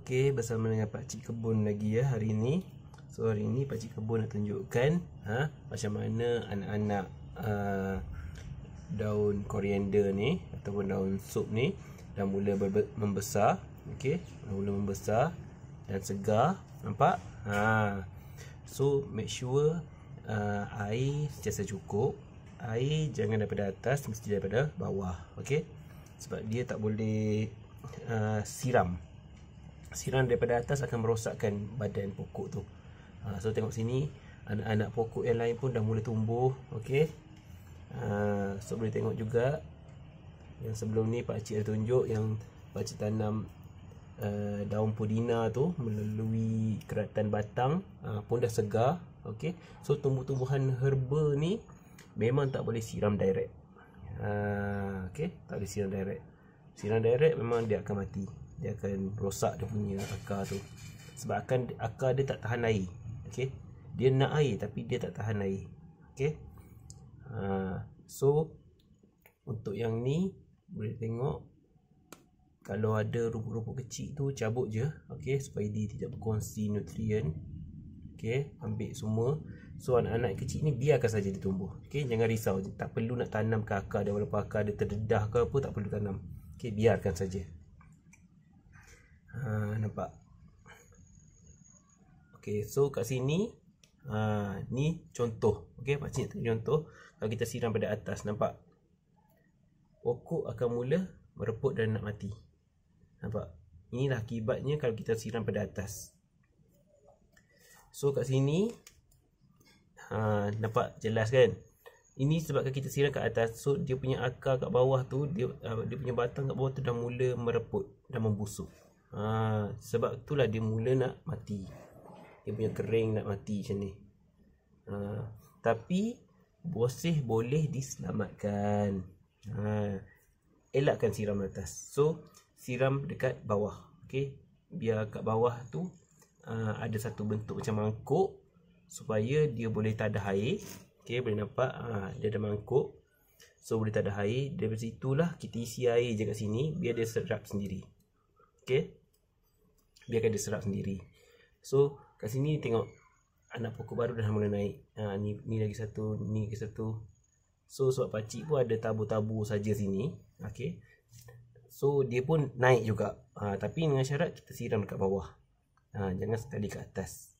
Okey, bersama dengan Pakcik Kebun lagi ya hari ini. So hari ini Pakcik Kebun nak tunjukkan macam mana anak-anak daun koriander ni ataupun daun sup ni dah mula membesar. Okey, dah mula membesar dan segar. Nampak? So make sure air sentiasa cukup. Air jangan daripada atas, mesti daripada bawah. Okey, sebab dia tak boleh siram daripada atas akan merosakkan badan pokok tu. So tengok sini, anak-anak pokok yang lain pun dah mula tumbuh. Okey, so boleh tengok juga yang sebelum ni pakcik ada tunjuk yang pakcik tanam daun pudina tu melalui keratan batang, pun dah segar. Okey, so tumbuh-tumbuhan herba ni memang tak boleh siram direct. Okey, tak boleh siram direct. Siram direct memang dia akan mati. Dia akan rosak dia punya akar tu. Sebab akar dia tak tahan air. Okey, dia nak air tapi dia tak tahan air. Okey, so untuk yang ni boleh tengok, kalau ada rumput-rumput kecil tu cabut je. Okey, supaya dia tidak berkongsi nutrien. Okey, ambil semua. So anak-anak kecil ni biarkan saja dia tumbuh. Okey, jangan risau, tak perlu nak tanam ke akar dia, walaupun akar dia terdedah ke apa, tak perlu tanam. Okey, biarkan saja. Nampak? Okey, so kat sini ni contoh. Okey, pakcik nak contoh. Kalau kita siram pada atas, nampak? Pokok akan mula mereput dan nak mati. Nampak? Inilah akibatnya kalau kita siram pada atas. So kat sini nampak jelas kan? Ini sebabkan kita siram kat atas, so dia punya akar kat bawah tu, dia punya batang kat bawah tu dah mula mereput dan membusuk. Sebab itulah dia mula nak mati. Dia punya kering nak mati macam ni. Tapi bosih boleh diselamatkan. Elakkan siram atas. So siram dekat bawah. Okey, biar kat bawah tu ada satu bentuk macam mangkuk supaya dia boleh tadah air. Okey, boleh nampak dia ada mangkuk. So boleh tadah air. Dari situlah kita isi air je kat sini biar dia serap sendiri. Okey, biarkan dia serap sendiri. So kat sini tengok anak pokok baru dah mula naik. Ni lagi satu, ni lagi satu. So sebab pakcik pun ada tabur-tabur saja sini. Okey, so dia pun naik juga. Tapi dengan syarat kita siram dekat bawah. Jangan sekali kat atas.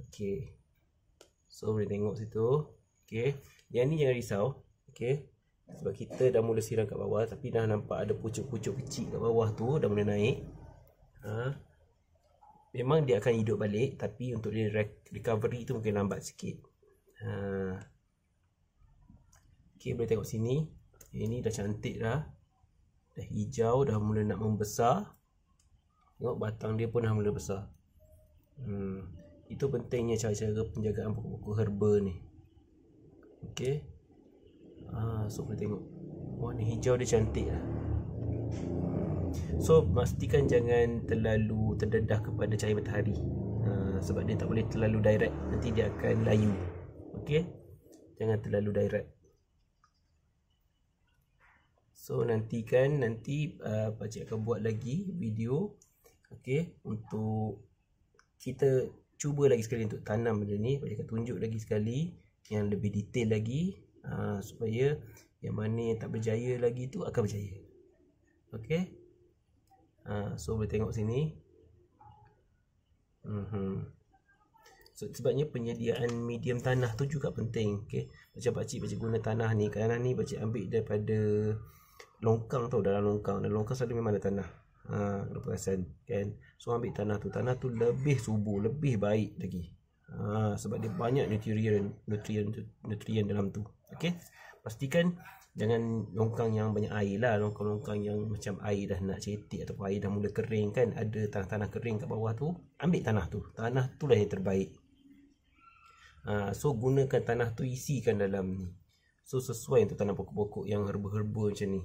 Okey, so boleh tengok situ. Okey, yang ni jangan risau. Okey, sebab kita dah mula siram kat bawah, tapi dah nampak ada pucuk-pucuk kecil kat bawah tu dah mula naik. Memang dia akan hidup balik, tapi untuk dia recovery tu mungkin lambat sikit. Okey, boleh tengok sini. Ini dah cantik dah. Dah hijau, dah mula nak membesar. Tengok batang dia pun dah mula besar. Itu pentingnya cara-cara penjagaan pokok-pokok herba ni. Okey, so boleh tengok warna hijau dia cantik lah. So pastikan jangan terlalu terdedah kepada cahaya matahari. Sebab dia tak boleh terlalu direct, nanti dia akan layu. Okey, jangan terlalu direct. So nanti pakcik akan buat lagi video. Okey, untuk kita cuba lagi sekali untuk tanam benda ni. Pakcik akan tunjuk lagi sekali yang lebih detail lagi, supaya yang mana yang tak berjaya lagi tu akan berjaya. Okey, so boleh tengok sini. So, sebabnya penyediaan medium tanah tu juga penting. Okey, macam pakcik guna tanah ni pakcik ambil daripada longkang tau. Dalam longkang selalu memang ada tanah. Kalau perasan kan. So ambil tanah tu lebih subur, lebih baik lagi. Sebab dia banyak nutrien dalam tu. Okey, pastikan jangan longkang yang banyak air lah. Longkang-longkang yang macam air dah nak cetek ataupun air dah mula kering kan, ada tanah-tanah kering kat bawah tu, ambil tanah tu lah yang terbaik. So gunakan tanah tu, isikan dalam ni. So sesuai untuk tanam pokok-pokok yang herba-herba macam ni.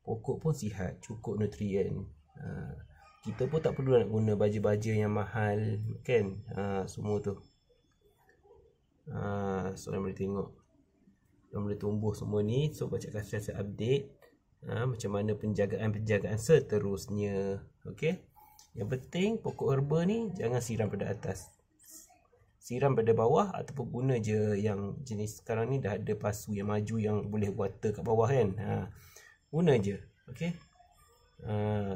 Pokok pun sihat, cukup nutrien. Kita pun tak perlu nak guna baja-baja yang mahal kan. Semua tu. So yang boleh tengok, yang boleh tumbuh semua ni. So pakcik akan sentiasa update macam mana penjagaan seterusnya. Okey. Yang penting pokok herba ni jangan siram pada atas. Siram pada bawah ataupun guna je yang jenis sekarang ni dah ada pasu yang maju yang boleh water kat bawah kan. Guna je. Okey.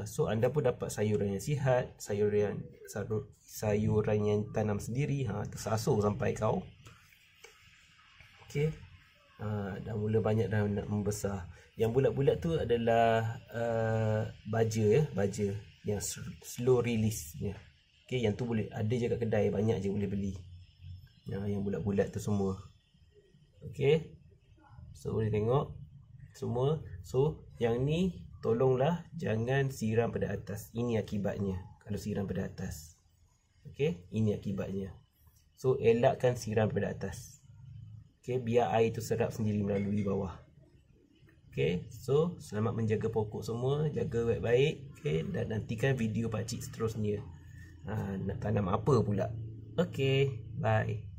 So anda pun dapat sayuran yang sihat, sayuran yang tanam sendiri, tersasur sampai kau. Okey. Dah mula banyak dah nak membesar. Yang bulat-bulat tu adalah baja ya, baja yang slow release nya. Okey, yang tu boleh ada je kat kedai, banyak je boleh beli. Yang bulat-bulat tu semua. Okey. So boleh tengok semua. So yang ni tolonglah jangan siram pada atas. Ini akibatnya kalau siram pada atas. Okey, ini akibatnya. So elakkan siram pada atas. Okey, biar air tu serap sendiri melalui bawah. Okey, so selamat menjaga pokok semua, jaga baik-baik. Okey, dan nantikan video pakcik seterusnya. Nak tanam apa pula. Okey, bye.